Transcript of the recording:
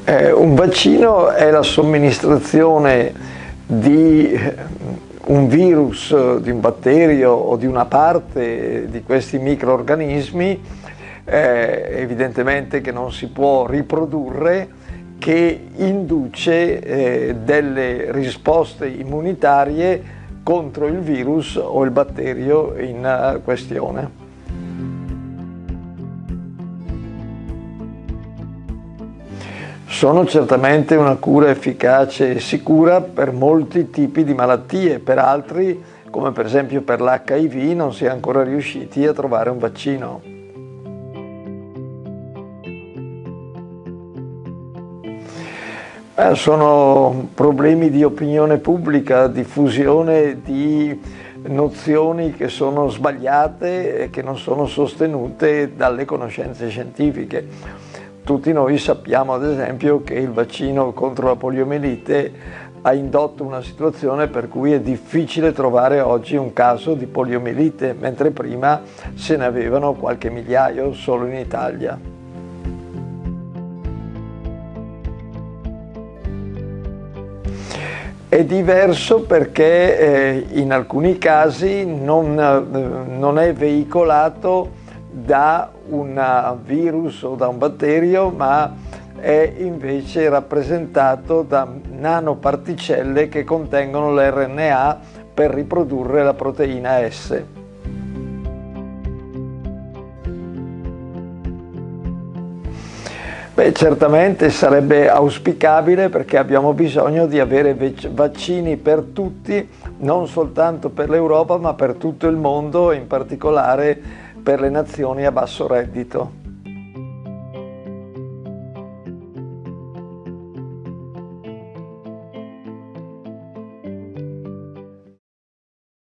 Un vaccino è la somministrazione di un virus, di un batterio o di una parte di questi microorganismi, evidentemente che non si può riprodurre, che induce delle risposte immunitarie contro il virus o il batterio in questione. Sono certamente una cura efficace e sicura per molti tipi di malattie, per altri, come per esempio per l'HIV, non si è ancora riusciti a trovare un vaccino. Sono problemi di opinione pubblica, diffusione di nozioni che sono sbagliate e che non sono sostenute dalle conoscenze scientifiche. Tutti noi sappiamo ad esempio che il vaccino contro la poliomielite ha indotto una situazione per cui è difficile trovare oggi un caso di poliomielite, mentre prima se ne avevano qualche migliaio solo in Italia. È diverso perché in alcuni casi non è veicolato da un virus o da un batterio, ma è invece rappresentato da nanoparticelle che contengono l'RNA per riprodurre la proteina S. Certamente sarebbe auspicabile, perché abbiamo bisogno di avere vaccini per tutti, non soltanto per l'Europa, ma per tutto il mondo, in particolare per le nazioni a basso reddito.